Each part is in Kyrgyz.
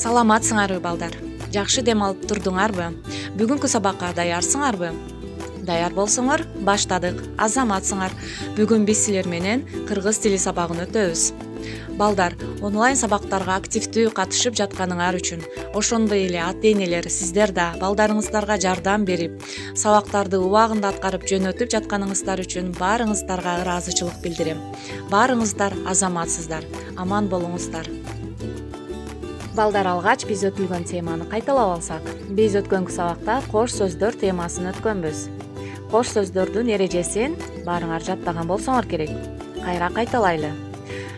Саламатсыңарбы балдар? Жакшы дем алып турдуңарбы? Бүгүнкү сабакка даярсыңарбы? Даяр болсоңор, баштадык. Азаматсыңар. Бүгүн биз силер менен кыргыз тили сабагын өтөбүз. Балдар, онлайн сабактарга активдүү катышып жатканыңар үчүн, ошондой эле ата-энелер сиздер да балдарыңыздарга жардам берип, сабактарды убагында аткарып жөнөтүп жатканыңыздар үчүн баарыңыздарга ыраазычылык билдирем. Баарыңыздар азаматсыздар. Аман болуңуздар. Балдар, алгач биз өтүлгөн теманы кайталап алсак. Биз өткөнкү сабакта кош сөздөр темасын өткөнбүз. Кош сөздөрдүн эрежесин баарыңар жаттаган болсоңор керек. Кайра кайталайлы.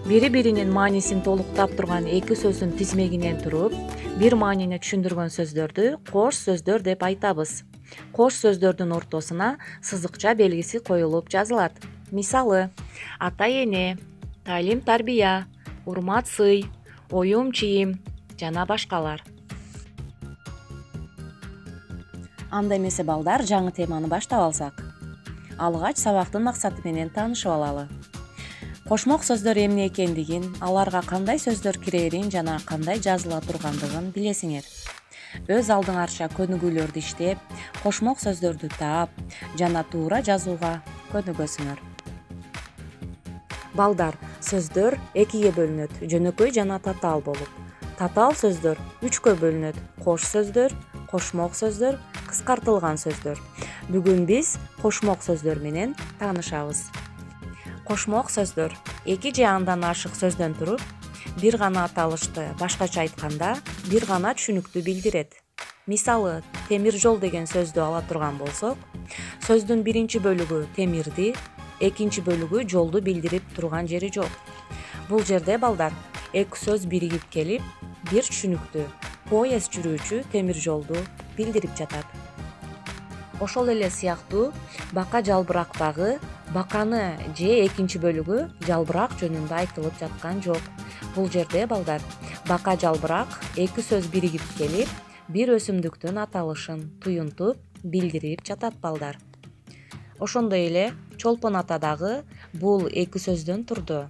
Бири-биринин маанисин толуктап турган эки сөздүн тизмегинен туруп, бир маанини түшүндүргөн сөздөрдү кош сөздөр деп айтабыз. Кош сөздөрдүн ортосуна сызыкча белгиси коюлуп жазылат. Мисалы: ата-эне, таалим-тарбия, урмат-сый, оюм-чийим жана башкалар. Анда эмесе балдар, жаңы теманы баштап алсак. Алгач сабактын максаты менен таанышып алалы. Кошмок сөздөр эмне экендигин, аларга кандай сөздөр кирерин жана кандай жазыла тургандыгын билесиңер. Өз алдыңарча көнүгүүлөрдү иштеп, кошмок сөздөрдү таап жана туура жазууга көнүгөсүңөр. Балдар, сөздөр экиге бөлүнөт: жөнөкөй жана татаал болуп. Татаал сөздөр үчкө бөлүнөт: кош сөздөр, кошмок сөздөр, кыскартылган сөздөр. Бүгүн биз кошмок сөздөр менен таанышабыз. Кошмок сөздөр эки же андан ашык сөздөн туруп, бир гана аталышты, башкача айтканда, бир гана түшүнүктү билдирет. Мисалы, темир жол деген сөздү ала турган болсок, сөздүн биринчи бөлүгү темирди, экинчи бөлүгү жолду билдирип турган жери жок. Бул жерде балдар эки сөз биригип келип, бир түшүнүктү, поезд жүрүүчү темир жолду билдирип жатат. Ошол эле сыяктуу бака жалбырактагы баканы же экинчи бөлүгү жалбырак жөнүндө айтылып жаткан жок. Бул жерде балдар бака жалбырак эки сөз биригип келип, бир өсүмдүктүн аталышын туюнтуп билдирип жатат балдар. Ошондой эле чолпон ата дагы бул эки сөздөн турду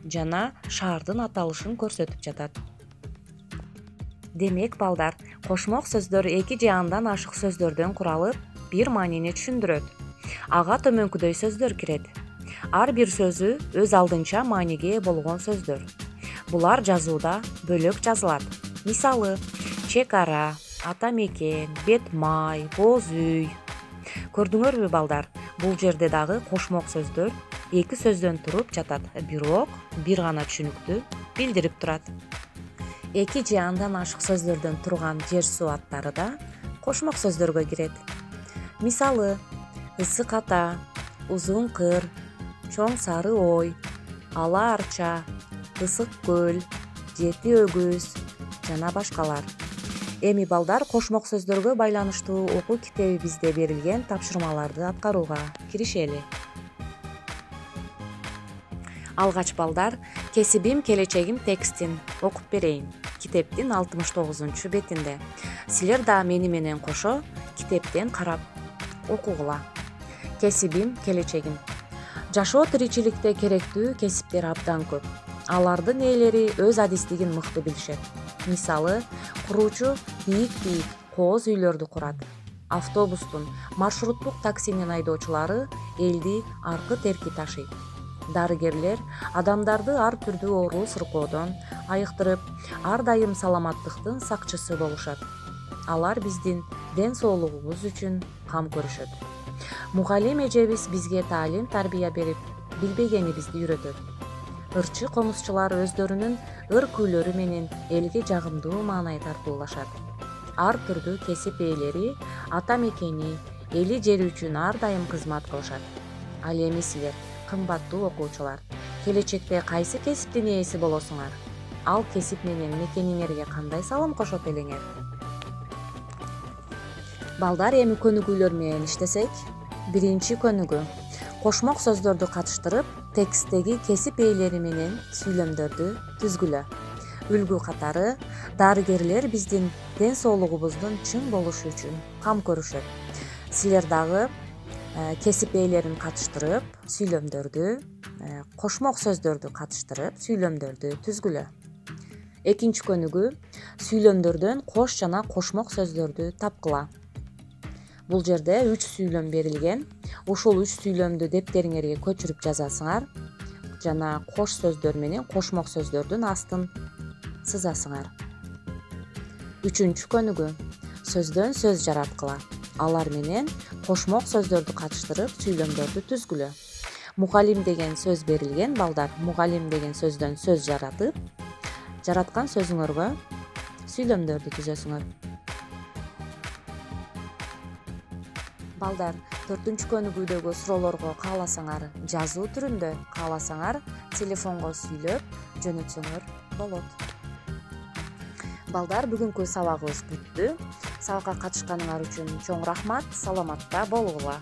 жана шаардын аталышын көрсөтүп жатат. Демек балдар, кошмок сөздөр эки же андан ашык сөздөрдөн куралып, бир маанини түшүндүрөт. Ага төмөнкүдөй сөздөр кирет. Ар бир сөзү өз алдынча мааниге ээ болгон сөздөр. Булар жазууда бөлөк жазылат. Мисалы: чек ара, ата мекен, бет май, боз үй. Көрдүңөрбү балдар, бул жерде дагы кошмок сөздөр эки сөздөн туруп жатат, бирок бир гана түшүнүктү билдирип турат. Эки же андан ашык сөздөрдөн турган жер суу аттары да кошмок сөздөргө кирет. Мисалы: ысык ата, узун кыр, чоң сары ой, ала арча, ысык көл, жети өгүз жана башкалар. Эми балдар, кошмок сөздөргө байланыштуу окуу китебибизде берилген тапшырмаларды аткарууга киришели. Алгач балдар, кесибим келечегим текстин окуп берейин. Китептин 69 бетинде. Силер да мени менен кошо китептен карап окугула. Кесибим келечегим. Жашоо тиричиликте керектүү кесиптер абдан көп. Алардын ээлери өз адистигин мыкты билишет. Мисалы, куруучу бийик кооз үйлөрдү курат. Автобустун, маршруттук таксинин айдоочулары элди аркы-терки ташыйт. Дарыгерлер адамдарды ар түрдүү оору сыркоодон айыктырып, ар дайым саламаттыктын сакчысы болушат. Алар биздин ден соолугубуз үчүн кам көрүшөт. Мугалим эжебиз бизге таалим-тарбия берип, билбегенибизди үйрөтөт. Ырчы комузчулар өздөрүнүн ыр күүлөрү менен элге жагымдуу маанай тартуулашат. Ар түрдүү кесип ээлери ата мекени, эли жери үчүн ар дайым кызмат кылышат. Ал эми силер, кымбаттуу окуучулар, келечекте кайсы кесиптин ээси болосуңар? Ал кесип менен мекениңерге кандай салым кошот элеңер? Балдар, эми көнүгүүлөр менен иштесек. Биринчи көнүгүү: кошмок сөздөрдү катыштырып, тексттеги кесип ээлери менен сүйлөмдөрдү түзгүлө. Үлгү катары: дарыгерлер биздин ден соолугубуздун чың болушу үчүн кам көрүшөт. Силер дагы кесип ээлерин катыштырып, сүйлөмдөрдү, кошмок сөздөрдү катыштырып, сүйлөмдөрдү түзгүлө. Экинчи көнүгү сүйлөмдөрдөн кош жана кошмок сөздөрдү тапкыла. Бул жерде 3 сүйлөм берилген. Ушул 3 сүйлөмдү дептериңерге көчүрүп жазасыңар жана кош сөздөр менен кошмок сөздөрдүн астын сызасыңар. 3-чү көнүгү сөздөн сөз жараткыла. Алар менен кошмок сөздөрдү катыштырып сүйлөмдөрдү түзгүлө. Мугалим деген сөз берилген балдар. Мугалим деген сөздөн сөз жаратып, жараткан сөзүңөргө сүйлөмдөрдү түзөсүңөр. Балдар, 4-чү көнүгүүдөгү суроолорго кааласаңар жазуу түрүндө, кааласаңар телефонго сүйлөп жөнөтсөңөр болот. Балдар, бүгүнкү сабагыбыз бүттү. Сабакка катышканыңар үчүн чоң рахмат. Саламатта болгула.